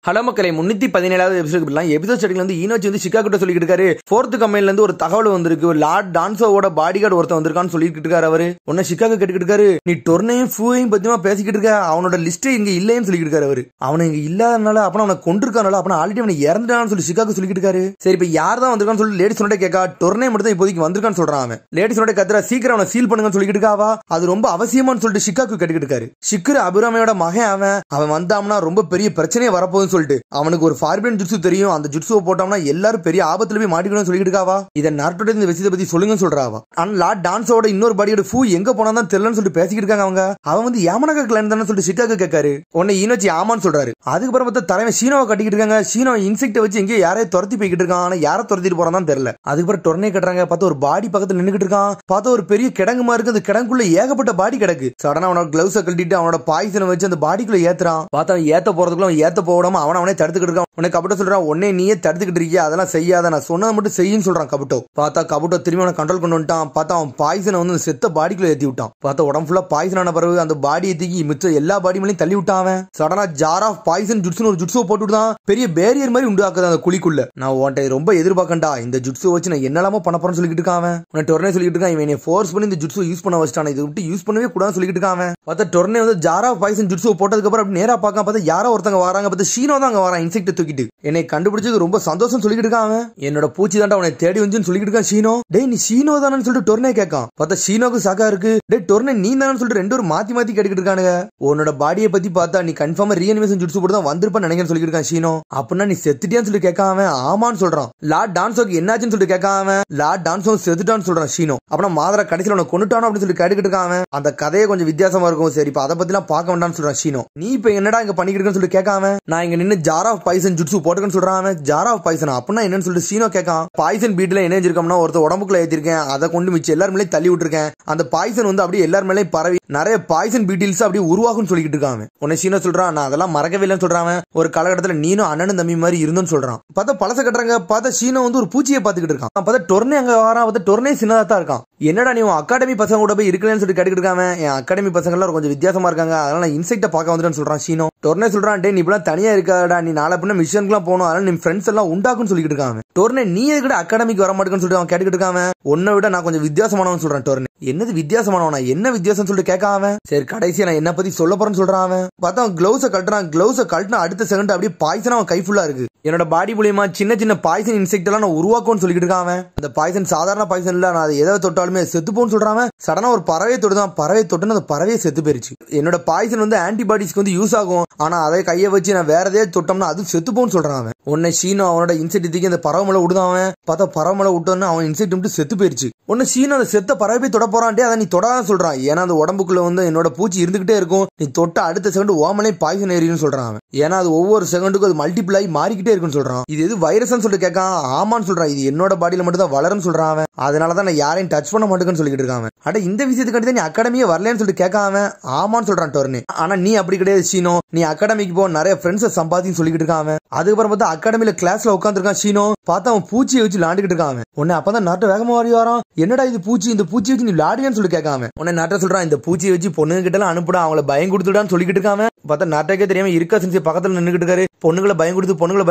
Hello மக்களே 317வது episode ஸ்டார்டிங்ல வந்து ஈனோச்சி வந்து ஷிகாகோ கிட்ட சொல்லிட்டு இருக்காரு. 4th கம்பெனில இருந்து ஒரு தகவல் வந்திருக்கு. லார்ட் டான்சோவோட பாடி கார்டு ஒருத்தன் வந்திருக்கான்னு சொல்லிட்டு இருக்காரு. அவரு உன்ன ஷிகாகோ கேட்டுக்கிட்டு இருக்காரு. நீ டொர்னையும் ஃபூவையும் பத்தியமா பேசிக்கிட்டு இருக்க. அவனோட லிஸ்ட் இங்க இல்லைன்னு சொல்லிட்டு இருக்காரு. அவரு அவனை இங்க இல்லாதனால அப்ப அவனை கொண்டிருக்கானால அப்ப ஆல்ரெடி அவனை இறந்துட்டான்னு சொல்லி ஷிகாகோ சொல்லிட்டு இருக்காரு. சரி இப்ப யார் தான் வந்திருக்கான்னு சொல்லி லேடிஸ் சொன்ன கேட்கா. டொர்னை மட்டும் தான் இப்போதைக்கு வந்திருக்கான்னு சொல்றான். அவன் லேடிஸ் சொன்ன கத்துறா சீக்கிரம் அவனை சீல் பண்ணுங்கன்னு சொல்லிட்டு இருக்காவா. அது ரொம்ப அவசியமான்னு சொல்லிட்டு ஷிகாகோ கேட்டுக்கிட்டு இருக்காரு. ஷிக்குரு அபிராமியோட மகன் அவன் வந்தாம்னா ரொம்ப பெரிய பிரச்சனையே வரப்போகுதுன்னு சொல்லிட்டு அவனுக்கு ஒரு ஃபார்பியன் ஜுட்சு தெரியும். அந்த ஜுட்சுவை போட்டோம்னா எல்லாரும் பெரிய ஆபத்துல போய் மாட்டிக்கணும்னு சொல்லிட்டு இருக்காவா. இதை நார்டோட இந்த விஷயத்தை பத்தி சொல்லுங்கன்னு சொல்றாவா. ஆனா லார்ட் டான்ஸோட இன்னொரு பாடியோட ஃபூ எங்க போனா தான் தெரியலன்னு சொல்லிட்டு பேசிக்கிட்டு இருக்காங்க. அவன் வந்து யாமனகா கிளான் தானே சொல்லிட்டு ஷிகாகோ கேட்காரு. உன்னை ஈனோச்சி ஆமான்னு சொல்றாரு. அதுக்கப்புறம் பார்த்தா தலைவன் ஷீனோவை கட்டிக்கிட்டு இருக்காங்க. ஷீனோ இன்செக்ட வச்சு எங்கேயோ யாரையும் துரத்தி போய்கிட்டு இருக்கான். ஆனா யாரை துரத்திட்டு போறான் தான் தெரியல. அதுக்கப்புறம் டொர்னே கட்டுறாங்க. பார்த்தா ஒரு பாடி பக்கத்துல நின்னுகிட்டு இருக்கான். பார்த்தா ஒரு பெரிய கிடங்கு மாதிரி இருக்கு. அந்த கிடங்குள்ள ஏகப்பட்ட பாடி கிடக்கு. சடனா அவனோட கிளவுஸை கழட்டிட்டு அவனோட பாய்சனை வச்சு அந்த பாடிக்குள்ள ஏத்துறான். பார்த்தா ஏத்த போறதுக்குள்ள அவன் ஏத்த போடாம அவனே தடுத்துக்கிட்டு இருக்கான். உனக்கு கபுட்டோ சொல்றான் உடனே நீயே தடுத்துக்கிட்டு இருக்கியா, அதெல்லாம் செய்யாத, நான் சொன்னதை மட்டும் செய்யுன்னு சொல்றான் கபுட்டோ. பார்த்தா கபுட்டோ திரும்பி அவனை கண்ட்ரோல் கொண்டு வந்துட்டான். பார்த்தா அவன் பாய்சனை வந்து செத்த பாடிக்குள்ள ஏத்தி விட்டான். பார்த்தா உடம்பு ஃபுல்லா பாய்சன் ஆன பிறகு அந்த பாடியை தூக்கி மிச்ச எல்லா பாடி மேலையும் தள்ளி விட்டான். அவன் சடனா ஜார் ஆஃப் பாய்சன் ஜுட்ஸுன்னு ஒரு ஜுட்ஸுவை போட்டு விட்டான். பெரிய பேரியர் மாதிரி உண்டாக்குது அந்த குழிக்குள்ள. நான் உன்ட்ட ரொம்ப எதிர்பார்க்கண்டா, இந்த ஜுட்ஸு வச்சு நான் என்னெல்லாமோ பண்ண போறேன்னு சொல்லிட்டு இருக்கான். அவன் டொர்னே சொல்லிட்டு இருக்கான் இவனை ஃபோர்ஸ் பண்ணி இந்த ஜுட்ஸு யூஸ் பண்ண வச்சிட்டான், இதை விட்டு யூஸ் பண்ணவே கூடாதுன்னு சொல்லிட்டு இருக்கான். பார்த்தா டொர்னே வந்து ஜார் ஆஃப் பாய்சன் ஜுட்ஸுவை போட்டதுக்கு அப்புறம் அப்படி நேரா பார்க்க பார்த்தா யாரோ ஒருத்தங்க வராங்க. பார்த்தா ஷீனோ தான் அங்க வரான் இன்செக்ட் தூக்கிட்டு. என்னை கண்டுபிடிச்சது ரொம்ப சந்தோஷம் சொல்லிட்டு இருக்கான். என்னோட பூச்சி தாண்டா உன்னை தேடி வந்துன்னு சொல்லிட்டு இருக்கான் ஷீனோ. டேய் நீ ஷீனோ தானு சொல்லிட்டு டொர்னே கேட்கான். பார்த்தா ஷீனோக்கு சாக்கா இருக்கு. டேய் டொர்னே நீ தானு சொல்லிட்டு ரெண்டு பேரும் மாத்தி மாத்தி கேட்டுக்கிட்டு இருக்கானுங்க. உன்னோட பாடியை பத்தி பார்த்தா நீ கன்ஃபார்மா ரீஅனிமேஷன் ஜுட்ஸு போட்டு தான் வந்திருப்பான்னு நினைக்கிறேன்னு சொல்லிட்டு இருக்கான் ஷீனோ. அப்படின்னா நீ செத்துட்டியான்னு சொல்லி கேட்காம ஆமான்னு சொல்றான். லார்ட் டான்சோக்கு என்னாச்சுன்னு சொல்லிட்டு கேட்காம லார்ட் டான்சோ செத்துட்டான்னு சொல்றான் ஷீனோ. அப்புறம் மாதரா கடைசியில் உன்னை கொண்டுட்டானோ அப்படின்னு சொல்லி கேட்டுக்கிட்டு இருக்கான். அந்த கதையை கொஞ்சம் வித்தியாசமா இருக்கும். சரி இப்ப அதை பத்தி எல்லாம் பார்க்க வேண்டாம்னு சொல்றான் ஷீனோ. நீ இப்ப என்னடா இங்க பண்ணிக்கிட்டு சொல்லி கேட்காம நான் இங்க நின்று ஜார் ஆஃப் பாய்சன் ஜுட்ஸு போட்டுக்கன்னு சொல்றான். ஜார் ஆஃப் பாய்சன் அப்படின்னா என்னன்னு சொல்லிட்டு ஷீனோ கேட்கான். பாய்சன் பீட்ல என்ன செஞ்சிருக்கோம்னா ஒருத்தர் உடம்புக்குள்ள ஏத்திருக்கேன், அதை கொண்டு மிச்சம் எல்லாரும் மேலே தள்ளி விட்டுருக்கேன். அந்த பாய்சன் வந்து அப்படியே எல்லாரும் மேலே பரவி நிறைய பாய்சன் பீட்டில்ஸ் அப்படியே உருவாகும் சொல்லிட்டு இருக்காங்க. உன்னை ஷீனோ சொல்றான் நான் அதெல்லாம் மறக்கவே இல்லைன்னு சொல்றான். ஒரு காலகட்டத்தில் நீனும் அண்ணனும் தம்பி மாதிரி இருந்தோன்னு சொல்றான். பார்த்தா பழச கட்டுறாங்க. பார்த்தா ஷீனோ வந்து ஒரு பூச்சியை பார்த்துக்கிட்டு இருக்கான். பார்த்தா டொர்னே அங்க வரான். பார்த்தா டொர்னே சின்னதா தான் இருக்கான். என்னடா நீ அகாடமி பசங்க கூட போய் இருக்கலன்னு சொல்லி கேட்டுக்கிட்டு இருக்காம என் அகாடமி பசங்க எல்லாம் கொஞ்சம் வித்தியாசமா இருக்காங்க, அதனால நான் இன்செக்ட பார்க்க வந்துட்டேன்னு சொல்றான் ஷீனோ. டொர்னே சொல்றான் டே நீ இப்பெல்லாம் தனியா இருக்காடா, நீ நாளை பின்ன மிஷனுக்குலாம் போகணும், அதனால நீ ஃப்ரெண்ட்ஸ் எல்லாம் உண்டாக்குன்னு சொல்லிட்டு இருக்காங்க. டொர்னே நீ எதுக்கிட்ட அகாடமிக்கு வர மாட்டேன்னு சொல்லிட்டு அவன் கேட்டுக்கிட்டு இருக்காம உன்னை விட நான் கொஞ்சம் வித்தியாசமானவன் சொல்றான். டொர்னே என்னது வித்தியாசமானவனா, என்ன வித்தியாசம் சொல்லிட்டு கேட்காம சரி கடைசியா நான் என்ன பத்தி சொல்ல போறேன்னு சொல்றான். அவன் பார்த்தா அவன் கிளவுஸை கட்டுறான். கிளவுஸை கழட்டினா அடுத்த செகண்ட் அப்படியே பாய்சன் அவன் கை ஃபுல்லா இருக்கு. என்னோட பாடி மூலியமா சின்ன சின்ன பாய்சன் இன்செக்ட் எல்லாம் நான் உருவாக்கும்னு சொல்லிட்டு இருக்கான். அந்த பாய்சன் சாதாரண பாய்சன் இல்ல, நான் அதை எதை தொட்டாலுமே செத்து போன்னு சொல்றான். சடனா ஒரு பறவை தொடுதான். பறவை தொட்டுன்னு அந்த பறவையை செத்து போயிருச்சு. என்னோட பாய்சன் வந்து ஆன்டிபாடிஸ்க்கு வந்து யூஸ் ஆகும், ஆனா அதை கையை வச்சு நான் வேற எதையே தொட்டோம்னா அது செத்து போன்னு சொல்றான். உன்னை ஷீனோ அவனோட இன்செக்ட் தூக்கி அந்த பறவை மேல விடுதான். பார்த்தா பறவை மேல விட்டோன்னு அவன் இன்செக்ட் மட்டும் செத்து போயிருச்சு. உன்னை ஷீனோ அந்த செத்த பறவை போய் தொட போறான்டே, அதை நீ தொடாதான் சொல்றான். ஏன்னா அந்த உடம்புக்குள்ள வந்து என்னோட பூச்சி இருந்துகிட்டே இருக்கும், நீ தொட்ட அடுத்த செகண்ட் ஓமலே பாய்சன் ஏறின்னு சொல்றான். ஏன்னா அது ஒவ்வொரு செகண்டுக்கும் அது மல்டிபிள் ஆகி மாறிக்கிட்டே இருக்குன்னு சொல்றான். இது எது வைரஸ் சொல்லிட்டு கேட்கான். ஆமான்னு சொல்றான். இது என்னோட பாடியில மட்டும் தான் வளரும் சொல்றான். அதனாலதான் நான் யாரையும் டச் பண்ண மாட்டேன்னு சொல்லிட்டு இருக்கான். அட இந்த விஷயத்துக்கு நீ அகாடமியே வரலன்னு சொல்லிட்டு கேட்காம ஆமான்னு சொல்றான் டொர்னே. ஆனா நீ அப்படி கிடையாது ஷீனோ, நீ அகாடமிக்கு போ, நிறைய ஃப்ரெண்ட்ஸை சம்பாதின்னு சொல்லிட்டு இருக்கான். அதுக்கப்புறம் பார்த்தா அகாடமியில கிளாஸ்ல உட்காந்துருக்கான் ஷீனோ. பார்த்தா அவன் பூச்சியை வச்சு விளையாண்டுட்டு இருக்கான். உன்னை அப்பதான் நாட்டை வேகமா வாரி வரான். என்னடா இது பூச்சி, இந்த பூச்சி வச்சு நீ விளையாடுன்னு சொல்லி கேட்காம உன்னை நாட்டை சொல்றான் இந்த பூச்சியை வச்சு பொண்ணுங்க கிட்ட எல்லாம் அனுப்பிடா, அவங்கள பயம் கொடுத்துடான்னு சொல்லிட்டு இருக்காம. பார்த்தா நாட்டுக்கே தெரியாம இருக்கா சின்சியை பக்கத்துல நின்றுட்டு இருக்காரு. பொண்ணுங்களை பயம்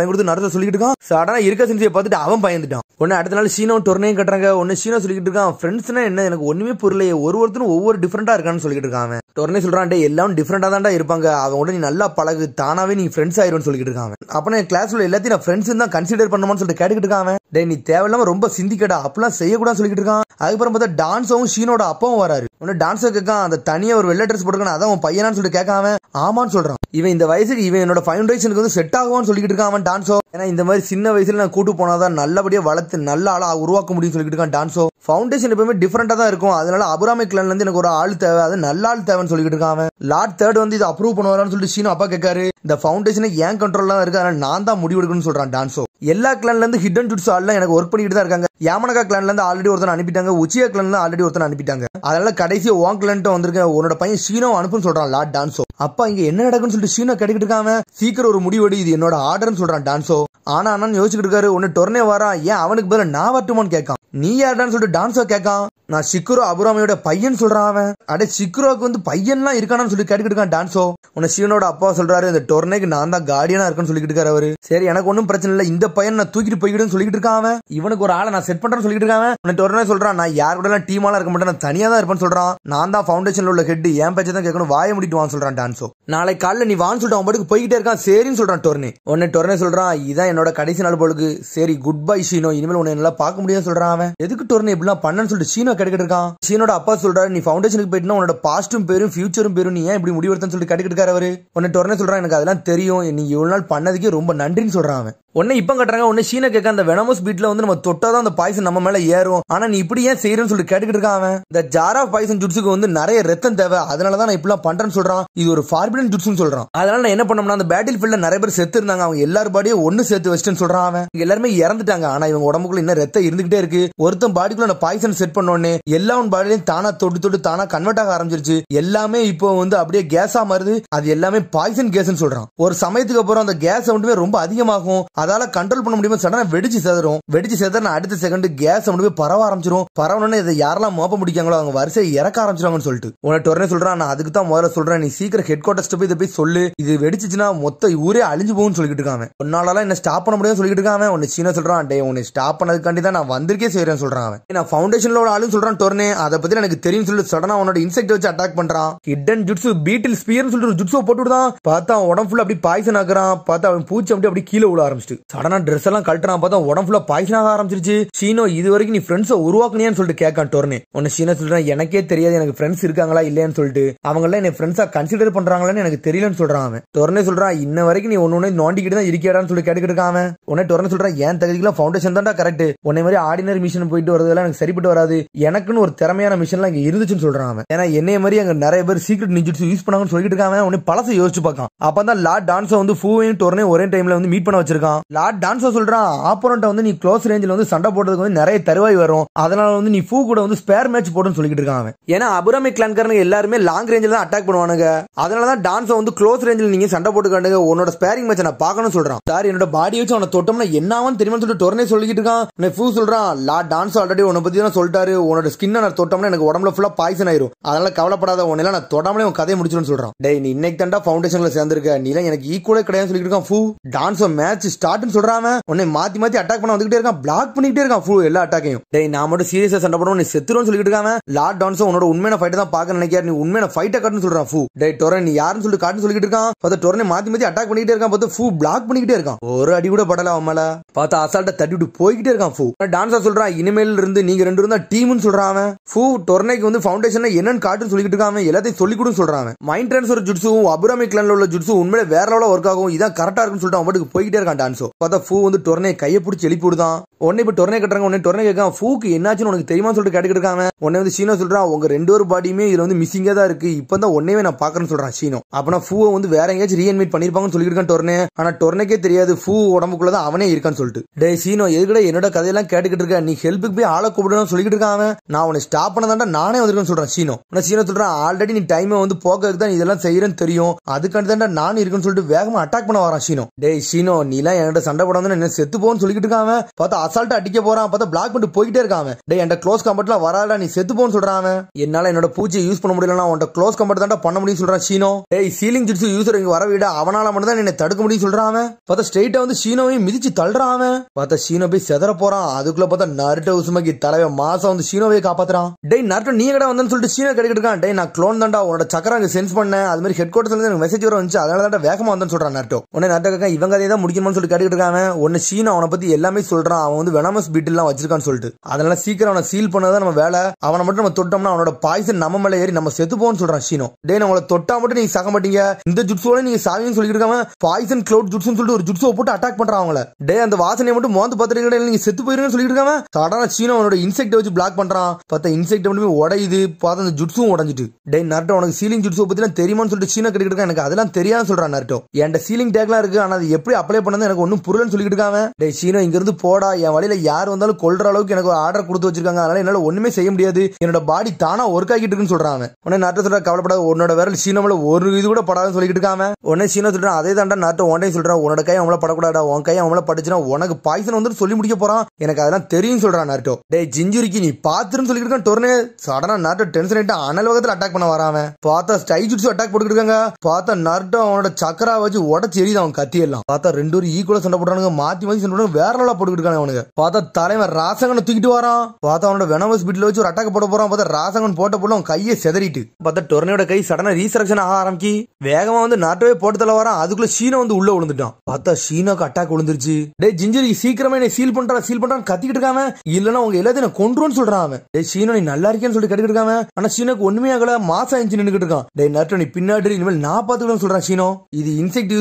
கொடுத்து நடத்த சொல்லிட்டு இருக்கான். சடனா இருக்கா சின்சியை பார்த்துட்டு அவன் பயந்துட்டான். உடனே அடுத்த நாள் ஷீனோ டொர்னையும் கட்டுறாங்க. உன்னை ஷீனோ சொல்லிட்டு இருக்கான் ஃப்ரெண்ட்ஸ்னா என்ன எனக்கு ஒண்ணுமே புரியலையே, ஒருத்தரும் ஒவ்வொரு டிஃபரெண்டா இருக்கான்னு சொல்லிட்டு இருக்காங்க. டொர்னே சொல்றான் எல்லாம் டிஃபரெண்டா தான்டா இருப்பாங்க, அவங்க நீ நல்லா பழகு, தானாவே நீ ஃப்ரெண்ட்ஸ் ஆயிரும்னு சொல்லிட்டு இருக்காங்க. அப்ப நான் கிளாஸ்ல எல்லாத்தையும் நான் ஃப்ரெண்ட்ஸ் தான் கன்சிடர் பண்ணுமான்னு சொல்லிட்டு கேட்டுக்கிட்டு இருக்காங்க. டே நீ தேவையில்லாம ரொம்ப சிந்திக்கடா, அப்பெல்லாம் செய்யக்கூடாது சொல்லிட்டு இருக்கான். அதுக்கப்புறம் பார்த்தா டான்ஸும் ஷீனோட அப்பாவும் வராரு. உன்ன டான்ஸோ கேட்கான். அந்த தனியா ஒரு வெள்ளை ட்ரெஸ் போட்டுக்கான அதான் உன் பையனான்னு சொல்லிட்டு கேட்காம ஆமான்னு சொல்றான். இவன் இந்த வயசுக்கு இவன் என்னோட ஃபவுண்டேஷனுக்கு வந்து செட் ஆகுவான்னு சொல்லிட்டு இருக்கான் அவன் டான்ஸோ. ஏன்னா இந்த மாதிரி சின்ன வயசுல நான் கூட்டு போனாதான் நல்லபடியா வளர்த்து நல்ல ஆளா உருவாக்க முடியும் சொல்லிட்டு இருக்கான் டான்ஸோ. ஃபவுண்டேஷன் எப்பவுமே டிஃபரெண்டா தான் இருக்கும், அதனால அபிராமி கிளான்ல இருந்து எனக்கு ஒரு ஆள் தேவை, அது நல்ல ஆள் தேவைன்னு சொல்லிட்டு இருக்கான். லார்ட் தேர்ட் வந்து இதை அப்ரூவ் பண்ணுவாரான்னு சொல்லிட்டு ஷீனோ அப்பா கேட்காரு. இந்த ஃபவுண்டேஷனை ஏன் கண்ட்ரோல்ல தான் இருக்கு, அதனால நான் தான் முடிவெடுக்கணும்னு சொல்றான் டான்ஸோ. எல்லா கிளான்ல இருந்து ஹிடன் ஜுட்ஸ் ஆள்லாம் எனக்கு ஒர்க் பண்ணிட்டு தான் இருக்காங்க. யாமனகா கிளான்ல இருந்து ஆல்ரெடி ஒருத்தன் அனுப்பிட்டாங்க, உச்சியா கிளான்ல ஆல்ரெடி ஒருத்தன் அனுப்பிட்டாங்க, அதனால கடைசி ஓன் கிளான்ட்டு வந்திருக்க உன்னோட பையன் ஷீனோ அனுப்புன்னு சொல்றான் லார்ட் டான்ஸோ. அப்பா இங்க என்ன நடக்குன்னு சொல்லிட்டு ஷீனோ கேட்டுக்கிட்டு இருக்காம சீக்கிரம் ஒரு முடிவெடு, இது என்னோட ஆர்டர்னு சொல்றான் டான்சோ. ஆனா அண்ணன் யோசிச்சுட்டு இருக்காரு, ஒன்னு டொர்னே வரா, ஏன் அவனுக்கு பதில் நான் வரட்டுமான்னு கேட்கான். நீ யாருடான்னு சொல்லிட்டு டான்சோ கேட்கான். நான் சிக்குரோ அபுராமியோட பையன் சொல்றான் அவன். அட சிக்குரோக்கு வந்து பையன்லாம் இருக்கானு சொல்லி கேட்டுக்கிட்டு இருக்கான் டான்சோ. உன்னை ஷீனோட அப்பா சொல்றாரு, இந்த டொர்னேக்கு நான் தான் கார்டியனா இருக்குன்னு சொல்லிட்டு இருக்காரு அவரு. சரி எனக்கு ஒன்னும் பிரச்சனை இல்ல, இந்த பையன் நான் தூக்கிட்டு போய்கிட்டு சொல்லிட்டு இருக்கான் அவன். இவனுக்கு ஒரு ஆளை நான் செட் பண்றேன்னு சொல்லிட்டு இருக்கான். உன்னை டொர்னே சொல்றான், நான் யார் கூட எல்லாம் டீமாலாம் இருக்க மாட்டேன், நான் தனியா தான் இருப்பேன்னு சொல்றான். நான் தான் ஃபவுண்டேஷன்ல உள்ள ஹெட், என் பேச்சை தான் கேட்கணும், வாய முடிட்டு வான்னு சொல்றான் டான்சோ. நாளை காலைல நீ வான்னு சொல்லிட்டு அவன் பாட்டுக்கு போய்கிட்டே இருக்கான். சரின்னு சொல்றான் டொர்னே. உன்னை டொர்னே சொல்றான், இதான் என்னோட கடைசி நாள் போலுக்கு, சரி குட் பை ஷீனோ, இனிமேல் உன்னை நல்லா பார்க்க முடியாது சொல்றான் அவன். எதுக்கு டொர்னே இப்படிலாம் பண்ணன்னு சொல்லிட்டு ஷீனோ கேட்டுக்கிட்டு இருக்கான். ஷீனோட அப்பா சொல்றாரு, நீ ஃபவுண்டேஷனுக்கு போயிட்டு உன்னோட பாஸ்டும் பேரும் ஃபியூச்சரும் பேரும் நீ ஏன் இப்படி முடிவெடுத்தன்னு சொல்லிட்டு கேட்டுக்கிட்டு இருக்காரு அவரு. உன்னை டொர்னே சொல்றான், எனக்கு அதெல்லாம் தெரியும், நீ இவ்வளவு நாள் பண்ணதுக்கே ரொம்ப நன்றின்னு சொல்றான் அவன். உன்னை இப்ப கட்டுறாங்க. உன்னை ஷீனை கேட்க, அந்த வெனமஸ் பீட்ல வந்து நம்ம தொட்டாதான் அந்த பாய்சன் நம்ம மேல ஏறும், ஆனா நீ இப்படி ஏன் செய்யறன்னு சொல்லிட்டு கேட்டுக்கிட்டு இருக்கான் அவன். இந்த ஜார் ஆஃப் பாய்சன் ஜுட்ஸுக்கு வந்து நிறைய ரத்தம் தேவை, அதனாலதான் நான் இப்படிலாம் பண்றேன்னு சொல்றான். இது ஒரு ஃபார்பிடன் ஜுட்ஸ்னு சொல்றான். அதனால நான் என்ன பண்ணோம்னா, அந்த பேட்டில் ஃபீல்ட்ல நிறைய பேர் செத்து இருந்தாங்க, அவங்க எல்லாரும் பாடியும் ஒன்னு சேர்த்து வச்சுன்னு சொல்றான் அவன். எல்லாருமே இறந்துட்டாங்க, ஆனா இவங்க உடம்புக்குள்ள இன்னும் ரத்தம் இருந்துகிட்டே இருக்கு. ஒருத்தன் பாடிக்குள்ள அந்த பாய்சன் செட் பண்ணோடனே எல்லா பாடியிலையும் தானா தொட்டு தானா கன்வெர்ட் ஆக ஆரம்பிச்சிருச்சு. எல்லாமே இப்போ வந்து அப்படியே கேஸா மாறுது, அது எல்லாமே பாய்சன் கேஸ்ன்னு சொல்றான். ஒரு சமயத்துக்கு அப்புறம் அந்த கேஸ் மட்டுமே ரொம்ப அதிகமாகும், அதால கண்ட்ரோல் பண்ண முடியாம சடனா வெடிச்சு சேதரும். வெடிச்சு சேதற அடுத்த செகண்ட் கேஸ் மட்டுமே பரவ ஆரம்பிச்சிரும். பரவனே இதை யாரெல்லாம் மோப்ப முடிக்காங்களோ அவங்க வரிசையை இறக்க ஆரம்பிச்சிருவாங்கன்னு சொல்லிட்டு உன்னை டொர்னே சொல்றான், நான் அதுக்கு தான் முதல்ல சொல்றேன், நீ சீக்கிரம் ஹெட் குவார்டர்ஸ் போய் இதை போய் சொல்லு, இது வெடிச்சுச்சுன்னா மொத்த ஊரே அழிஞ்சு போகும்னு சொல்லிட்டு இருக்காங்க. உன்னால என்ன ஸ்டாப் பண்ண முடியும்னு சொல்லிட்டு இருக்காங்க. உன்னை சீனா சொல்றான், டே உன்னை ஸ்டாப் பண்ணதுக்காண்டி தான் நான் வந்திருக்கே செய்யறேன்னு சொல்றான். நான் ஃபவுண்டேஷன்ல ஆளுன்னு சொல்றான் டொர்னே, அதை பத்தி எனக்கு தெரியும் சொல்லிட்டு சடனா உன்னோட இன்செக்ட் வச்சு அட்டாக் பண்றான். ஹிடன் ஜுட்சு பீட்டில் ஸ்பியர்னு சொல்லிட்டு ஒரு ஜுட்சு போட்டுதான் பார்த்தா உடம்பு ஃபுல்லா அப்படி பாய்சன் ஆக்குறான். பார்த்தா அவன் பூச்சி அப்படி கீழே விழ ஆரம்பிச்சு. சடனா ட்ரெஸ் எல்லாம் கழட்டுறான், பார்த்தா உடம்பு ஃபுல்லா பாய்சன் ஆக ஆரம்பிச்சிருச்சு. ஷீனோ இது வரைக்கும் நீ ஃப்ரெண்ட்ஸை உருவாக்குனியான்னு சொல்லிட்டு கேட்கான் டொர்னே. உன்னை ஷீனோ சொல்றான், எனக்கே தெரியாது எனக்கு ஃப்ரெண்ட்ஸ் இருக்காங்களா இல்லையான்னு சொல்லிட்டு, அவங்க எல்லாம் என்ன ஃப்ரெண்ட்ஸா கன்சிடர் பண்றாங்களான்னு எனக்கு தெரியலன்னு சொல்றான் அவன். டொர்னே சொல்றான், இன்ன வரைக்கும் நீ ஒன்னு நோண்டிக்கிட்டு தான் இருக்கியாடான்னு சொல்லி கேட்டுக்கிட்டு இருக்கான். உன்னை டொர்னே சொல்றான், ஏன் தகுதிக்கெல்லாம் ஃபவுண்டேஷன் தான்டா கரெக்ட், உன்னை மாதிரி ஆர்டினரி மிஷன் போயிட்டு வரதெல்லாம் எனக்கு சரிப்பட்டு வராது, எனக்குன்னு ஒரு திறமையான மிஷன்லாம் இங்க இருந்துச்சுன்னு சொல்றான் அவன். ஏன்னா என்னைய மாதிரி அங்க நிறைய பேர் சீக்ரெட் நிஞ்சுட்ஸ் யூஸ் பண்ணாங்கன்னு சொல்லிட்டு இருக்காங்க. உன்னை பழசை யோசிச்சு பார்க்கான். அப்பதான் லார்ட் டான்சோ வந்து ஃபூவையும் டொர்னே ஒரே டைம்ல வந்து மீட் பண்ண வச்சிருக்கான். லார்ட் டான்சோ சொல்றான், ஆப்போனன்ட் வந்து நீ க்ளோஸ் ரேஞ்சில் வந்து சண்டை போடுறதுக்கு வந்து நிறைய தருவாய் வரும், அதனால வந்து நீ ஃபூ கூட வந்து ஸ்பேர் மேட்ச் போடுன்னு சொல்லிட்டு இருக்கான் அவன். ஏன்னா அபுராமி கிளான்காரங்க எல்லாருமே லாங் ரேஞ்சில் தான் அட்டாக் பண்ணுவானுங்க, அதனாலதான் டான்சோ வந்து க்ளோஸ் ரேஞ்சில் நீங்க சண்டை போட்டு காட்டுங்க, உன்னோட ஸ்பேரிங் மேட்ச் நான் பார்க்கணும்னு சொல்றான். சார் என்னோட பாடி வச்சு அவனை தொட்டோம்னா என்னாவும் தெரியுமான்னு சொல்லிட்டு டொர்னே சொல்லிட்டு இருக்கான். ஃபூ சொல்றான், லார்ட் டான்சோ ஆல்ரெடி உன்னை பத்தி தான் சொல்லிட்டாரு, உன்னோட ஸ்கின்னை நான் தொட்டோம்னா எனக்கு உடம்புல ஃபுல்லா பாய்சன் ஆயிரும், அதனால கவலைப்படாத, உன்னெல்லாம் நான் தொடாமலே உன் கதையை முடிச்சுன்னு சொல்றான். டேய் நீ இன்னைக்கு தாண்டா ஃபவுண்டேஷன்ல சேர்ந்திருக்க, நீ எனக்கு ஈக்குவலே கிடையாது சொல்லிட்டு இருக்கான் ஃபூ. டான்சோ மேட்ச் ஸ்டார்ட்னு சொல்றான், உன்னை மாத்தி மாத்தி அட்டாக் பண்ண வந்துகிட்டே இருக்கான், பிளாக் பண்ணிட்டே இருக்கான் ஃபூ எல்லா அட்டாக்கையும். டேய் நான் மட்டும் சீரியஸா சண்டை போடுவோம், நீ செத்துருன்னு சொல்லிட்டு இருக்காங்க. லார்ட் டான்சோ உன்னோட உண்மையான ஃபைட்டை தான் பார்க்க நினைக்கிறார், நீ உண்மையான ஃபைட்டை காட்டுன்னு சொல்றான் ஃபூ. டேய் டொர்னே நீ யாருன்னு சொல்லிட்டு காட்டுன்னு சொல்லிட்டு இருக்கான். பார்த்தா டொர்னே மாத்தி மாத்தி அட்டாக் பண்ணிட்டே இருக்கான், பார்த்தா ஃபூ பிளாக் பண்ணிக்கிட்டே இருக்கான், ஒரு அடி கூட படல அவன் மேல. பார்த்தா அசால்ட்டா தட்டி விட்டு போய்கிட்டே இருக்கான் ஃபூ. டான்சா சொல்றான், இனிமேல் இருந்து நீங்க ரெண்டு இருந்தா டீம்னு சொல்றான் அவன். ஃபூ டொர்னேக்கு வந்து ஃபவுண்டேஷன் என்னன்னு காட்டுன்னு சொல்லிட்டு இருக்கான், எல்லாத்தையும் சொல்லி கொடுன்னு சொல்றான். மைண்ட் ட்ரான்ஸ்ஃபர் ஜுட்ஸும் அபுராமி கிளான்ல உள்ள ஜுட்ஸும் உண்மையிலே வேற லெவல்ல ஒர்க் ஆகும், இதான் கரெக்டா இருக்குன்னு சொல்லிட்டு அவன் பாட்டுக்கு போய்கிட்டே இருக்கான் டான்சோ. பார்த்தா ஃபூ வந்து டொர்னே கையை பிடிச்சி எழுப்பி விடுதான். உடனே இப்ப டொர்னே கட்டுறாங்க. உடனே டொர்னே கேட்கான், ஃபூக்கு என்னாச்சுன்னு உனக்கு தெரியுமா சொல்லிட்டு கேட்டுக்கிட்டு இருக்காங்க. உடனே வந்து ஷீனோ சொல்றான், உங்க ரெண்டு ஒரு பாடியுமே இதுல வந்து மிஸ்ஸிங்கா தான் இருக்கு, இப்பதான் ஒன்னே நான் பாக்குறேன்னு சொல்றான் ஷீனோ. அப்பனா ஃபூவை வந்து வேற எங்கேயாச்சும் ரீஎன்மேட் பண்ணிருப்பாங்கன்னு சொல்லிட்டு இருக்கான் டொர்னே. ஆனா டொர்னேக்கே தெரியாது ஃபூ உடம்புக்குள்ளதான் அவனே இருக்கான்னு சொல்லிட்டு. டே ஷீனோ எதுக்கட என்னோட கதையெல்லாம் கேட்டுக்கிட்டு இருக்க, நீ ஹெல்ப்புக்கு போய் ஆளை கூப்பிடணும் சொல்லிட்டு இருக்கான். நான் உன்னை ஸ்டாப் பண்ணதாண்டா நானே வந்திருக்கேன்னு சொல்றான் ஷீனோ. உடனே ஷீனோ சொல்றான், ஆல்ரெடி நீ டைமை வந்து போக்குறதுக்கு தான் இதெல்லாம் செய்யறேன்னு தெரியும், அதுக்காண்டி தாண்டா நான் இருக்குன்னு சொல்லிட்டு வேகமா அட்டாக் பண்ண வரான் ஷீனோ. டே ஷீனோ நீ எல்லாம் என்கிட்ட சண்டை போடாம என்ன செத்து போன்னு சொல்லிட்டு இருக்கான். பார்த்தா அசால்ட்டா அடிக்க போறான், பார்த்தா பிளாக் பண்ணிட்டு போய்கிட்டே இருக்கான். டே என் க்ளோஸ் கம்பெட்ல வராடா, நீ செத்து போன்னு சொல்றான். என்னால என்னோட பூச்சியை யூஸ் பண்ண முடியலன்னா உன்ட க்ளோஸ் கம்பெட் தாண்டா பண்ண முடியும் சொல்றான் ஷீனோ. டேய் சீலிங் ஜுட்ஸு யூசர் இங்க வர விட, அவனால மட்டும் தான் என்ன தடுக்க முடியும் சொல்றான். பார்த்தா ஸ்ட்ரைட்டா வந்து ஷீனோவையும் மிதிச்சு தள்ளுறான். பார்த்தா ஷீனோ போய் செதற போறான். அதுக்குள்ள பார்த்தா நருட்டோ உசுமகி தலைவன் மாசம் வந்து ஷீனோவை காப்பாத்துறான். டேய் நருட்டோ நீ கடை வந்தன்னு சொல்லிட்டு ஷீனோ கிடைக்கிட்டு இருக்கான். டேய் நான் க்ளோன் தாண்டா, உன்னோட சக்கரம் அங்க சென்ஸ் பண்ணேன், அது மாதிரி ஹெட் குவார்டர்ஸ்ல இருந்து மெசேஜ் வர வந்துச்சு, அதனால தான் வேகமா வந்தேன்னு சொல்றான் நருட்டோ. உடனே நருட்டோ இவங்க அதே தான் முடிக்கணும்னு சொல்லி கேட்டுக்கிட்டு இருக்காங்க. ஒன்னு ஷீனோ அவனை பத்தி எல்லாமே சொல்றான், அவன் வந்து வெனமஸ் பீட்டில் எல்லாம் வச்சிருக்கான்னு சொல்லிட்டு, அதனால சீக்கிரம் அவனை சீல் பண்ணதான் நம்ம வேலை, அவனை மட்டும் நம்ம தொட்டோம்னா அவனோட பாய்சன் நம்ம மேல ஏறி நம்ம செத்து போன்னு சொல்றான் ஷீனோ. டே உங்களை தொட்டா மட்டும் நீங்க சாக மாட்டீங்க, இந்த ஜுட்ஸோட நீங்க சாவின்னு சொல்லிட்டு இருக்காம பாய்சன் கிளவுட் ஜுட்ஸ்னு சொல்லிட்டு ஒரு ஜுட்ஸோ போட்டு அட்டாக் பண்றான் அவங்கள. டே அந்த வாசனையை மட்டும் மோந்து பாத்துட்டு நீங்க செத்து போயிருங்கன்னு சொல்லிட்டு இருக்காம சடனா ஷீனோ அவனோட இன்செக்ட் வச்சு பிளாக் பண்றான். பார்த்தா இன்செக்ட் மட்டுமே உடையுது, பார்த்தா அந்த ஜுட்ஸும் உடஞ்சிட்டு. டே நருட்டோ உனக்கு சீலிங் ஜுட்ஸோ பத்தி தெரியுமான்னு சொல்லிட்டு ஷீனோ கேட்டுக்கிட்டு இருக்கான். எனக்கு அதெல்லாம் தெரியாதுன்னு சொல்றான் நருட்டோ. என்கிட்ட சீலிங் டேக்லாம் இருக்கு, ஆனா அது எப்படி அப்ளை பண்ணது எனக்கு ஒன்னும் புரியலன்னு சொல்லிட்டு இருக்காங்க. டே ஷீனோ இங்க இருந்து போடா, என் என் வழியில யார் வந்தாலும் கொல்ற அளவுக்கு எனக்கு ஒரு ஆர்டர் கொடுத்து வச்சிருக்காங்க, அதனால என்னால ஒண்ணுமே செய்ய முடியாது, என்னோட பாடி தானா ஒர்க் ஆகிட்டு இருக்குன்னு சொல்றாங்க. உடனே நாட்டோ சொல்ற கவலைப்படாத, உன்னோட விரல் சீனோல ஒரு இது கூட படாதுன்னு சொல்லிட்டு இருக்காம. உடனே சீனோ சொல்றான் அதே தாண்டா நாட்டோ ஒன் டைம் சொல்றான், உன்னோட கை அவங்கள படக்கூடாடா, உன் கை அவங்கள பட்டுச்சுன்னா உனக்கு பாய்சன் வந்து சொல்லி முடிக்க போறான், எனக்கு அதெல்லாம் தெரியும் சொல்றான் நாட்டோ. டேய் ஜிஞ்சுரிக்கு நீ பாத்துருன்னு சொல்லிட்டு இருக்கான் டொர்னே. சடனா நாட்டோ டென்ஷன் ஆயிட்டு அனல் வகத்துல அட்டாக் பண்ண வரான். பார்த்தா ஸ்டைஜுட்ஸு அட்டாக் போட்டுக்கிட்டு இருக்காங்க. பார்த்தா நாட்டோ அவனோட சக்கரா வச்சு உடச்சு எரியுது அவன் கத்தி எல்லாம். பார்த்தா ரெண்டு பேரும் ஈக்குவலா சண்டை போடுறானுங்க, மாத்தி மாத்தி சண்டை போடுறாங்க, வேற லெவலா போட்டுக்கிட்டு இருக்காங்க அவனுங்க. பார்த்தா தலைவன் ராசங்கனை தூக்கிட்டு வரான். பார்த்தா அவனோட வெனமஸ் பீட்ல வச்சு ஒரு அட்டாக் போட போறான். பார்த்தா ராசங்கன் போட்ட போல அவன் கையை செதறிட்டு. பார்த்தா டொர்னோட கை சடனா ரீசரக்ஷன் ஆக ஆரம்பிக்கி வேகமா வந்து நாட்டோவே போட்டு தள்ள வரான். அதுக்குள்ள ஷீனோ வந்து உள்ள விழுந்துட்டான். பார்த்தா ஷீனோக்கு அட்டாக் விழுந்துருச்சு. டேய் ஜிஞ்சரி சீக்கிரமா என்ன சீல் பண்றான்னு கத்திக்கிட்டு இருக்காம, இல்லன்னா அவங்க எல்லாத்தையும் கொன்றுன்னு சொல்றான் அவன். டேய் ஷீனோ நீ நல்லா இருக்கேன்னு சொல்லிட்டு கட்டிக்கிட்டு இருக்காம, ஆனா ஷீனோக்கு ஒண்ணுமே ஆகல, மாசா இன்ச்சு நின்னுக்கிட்டு இருக்கான். டேய் நாட்டோ நீ பின்னாடி இனிமேல் நான் பாத்துக்கிட்டு சொல்றான் ஷீனோ. இது இன்செக்ட்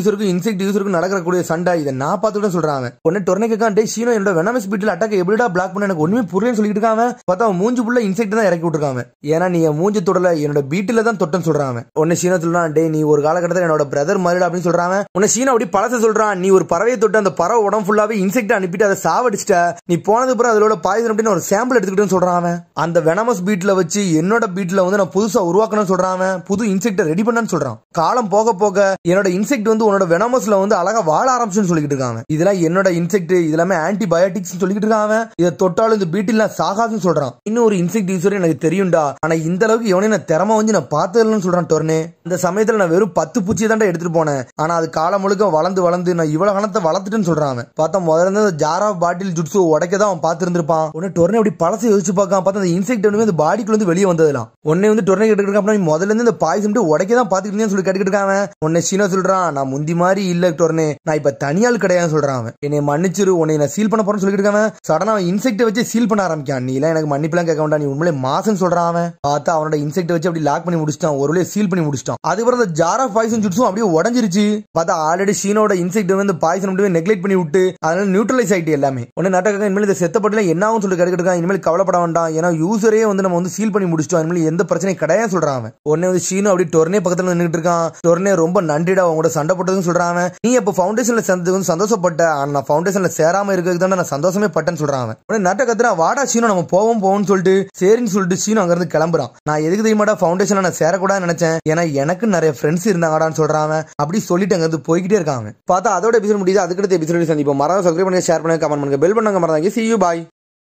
யூசருக்கும் நடக்கக்கூடிய சண்டை, இதை நான் பாத்துக்கிட்டு சொல்றாங்க. உடனே டொர்னே கேட்கான் டேய் ஷீனோ என்னோட வெனமஸ் பீட்ல அட்டாக் எப்படிடா பிளாக் பண்ண, எனக்கு ஒண்ணுமே புரியலன்னு சொல்லிட்டு இருக்காங்க. பார்த்தா அவன் மூஞ்சி புள்ள இன்செக்ட் தான் இறக்கி விட்டுருக்காங்க, ஏன்னா நீ என் மூஞ்சி தொடல என்னோட பீட்ல தான் தொட்டன்னு சொல்றாங்க. உடனே ஷீனோ சொல்றான் டேய் நீ ஒரு காலகட்டத்தில் என்னோட பிரதர் மாதிரிடா அப்படின்னு சொல்றாங்க. உடனே ஷீனோ அப்படி பழச சொல்றான், நீ ஒரு பறவையை தொட்டு அந்த பறவை உடம்பு ஃபுல்லாவே இன்செக்ட் அனுப்பிட்டு அதை சாவடிச்சிட்ட, நீ போனது அப்புறம் அதோட பாய்சன் அப்படின்னு ஒரு சாம்பிள் எடுத்துக்கிட்டேன்னு சொல்றான். அந்த வெனமஸ் பீட்ல வச்சு என்னோட பீட்ல வந்து நான் புதுசா உருவாக்கணும்னு சொல்றான், புது இன்செக்ட் ரெடி பண்ணு சொல்றான். காலம் போக போக என்னோட இன்செக்ட் வந்து உன்னோட வெனமஸ்ல வந்து அழகா வாழ ஆரம்பிச்சுன்னு சொல்லிட்டு இருக்காங்க. இதெல்லாம் என்னோட இன்செக்ட், இதெல்லாமே ஆன்டிபயோட்டிக்ஸ் சொல்லிட்டு இருக்காங்க. இதை தொட்டாலும் இந்த பீட்டில் சாகாதுன்னு சொல்றான். இன்னும் ஒரு இன்செக்ட் யூசர் எனக்கு தெரியும்டா, ஆனா இந்த அளவுக்கு எவனே நான் திறமை வந்து நான் பார்த்ததுன்னு சொல்றான் டொர்னே. இந்த சமயத்துல நான் வெறும் 10 பூச்சியை தான் எடுத்துட்டு போனேன், ஆனா அது காலம் முழுக்க வளர்ந்து நான் இவ்வளவு கணத்தை வளர்த்துட்டேன்னு சொல்றான். பார்த்தா முதல்ல ஜார் ஆஃப் பாட்டில் ஜுட்ஸு உடைக்க தான் அவன் பார்த்திருந்திருப்பான். உடனே டொர்னே அப்படி பழசை யோசிச்சு பார்க்காம பார்த்தா அந்த இன்செக்ட் வந்து பாடிக்குள்ள வந்து வெளியே வந்ததுலாம். உடனே வந்து டொர்னே கேட்டுக்கிட்டு முதல்ல இருந்து இந்த பாய்சன் உடைக்க தான் பாத்துக்கிட்டேன்னு சொல்லி கேட்டுக்கிட்டு இருக்காங்க. உடனே சீனோ சொல்றான் நான் முந்தி மாதிரி இல்ல டொர்னே, நான் இப்ப தனியால் கிடையாது சொல்றான். என்னை மன்னிச்சிரு, உன்னை நான் சீல் பண்ண போறேன்னு சொல்லிட்டு இருக்காங்க. சடனா அவன் இன்செக்ட் வச்சு சீல் பண்ண ஆரம்பிக்கான். நீ எல்லாம் எனக்கு மன்னிப்புலாம் கேட்க வேண்டாம், நீ உண்மையிலே மாசம் சொல்றான். அவன் பார்த்தா அவனோட இன்செக்ட் வச்சு அப்படி லாக் பண்ணி முடிச்சிட்டான், ஒரு வழியை சீல் பண்ணி முடிச்சிட்டான். அதுக்கப்புறம் அந்த ஜார் ஆஃப் பாய்சன் ஜுட்ஸும் அப்படியே உடஞ்சிருச்சு. பார்த்தா ஆல்ரெடி சீனோட இன்செக்ட் வந்து பாய்சன் அப்படியே நெக்லெக்ட் பண்ணி விட்டு அதனால நியூட்ரலைஸ் ஆயிட்டு எல்லாமே. உடனே நாட்டக்காக இனிமேல் இதை செத்தப்பட்டுல என்ன ஆகும் சொல்லி கேட்டுக்கிட்டு இனிமேல் கவலைப்பட வேண்டாம், ஏன்னா யூசரே வந்து நம்ம வந்து சீல் பண்ணி முடிச்சிட்டோம், இனிமேல் எந்த பிரச்சனையும் கிடையாது சொல்றான். உடனே வந்து சீனோ அப்படி டொர்னே பக்கத்துல நின்றுட்டு இருக்கான். டொர்னே ரொம்ப நன்றிடா உங்களோட சண்டை போட்டதுன்னு சொல்றான். நீ இப்ப ஃபவுண்டேஷன்ல சேர்ந்தது வந்து சந்தோஷப்பட்ட, ஆனா நான் ஃபவுண்டேஷன்ல சேராம இருக்கிறதுக்கு தான் நான் சந்தோஷமே பட்டேன்னு சொல்றான். உடனே நாட்ட கத்துறா வாடா சீனோ நம்ம போவோம்னு சொல்லிட்டு சரின்னு சொல்லிட்டு சீனோ அங்க இருந்து கிளம்புறான். நான் எதுக்கு தெரியுமாடா ஃபவுண்டேஷன்ல நான் சேரக்கூடாதுன்னு நினைச்சேன், ஏன்னா எனக்கு நிறைய ஃப்ரெண்ட்ஸ் இருந்தாங்கடான்னு சொல்றான். அப்படி சொல்லிட்டு அங்க இருந்து போய்கிட்டே இருக்காங்க. பார்த்தா அதோட எபிசோட் முடியுது. அதுக்கடுத்த எபிசோட் சந்திப்போம். மறக்காம சப்ஸ்கிரைப் பண்ணுங்க, ஷேர் பண்ணுங்க, கமெண்ட் பண்ணுங்க, பெல் பண்ணுங்க. மறக்காம see you bye.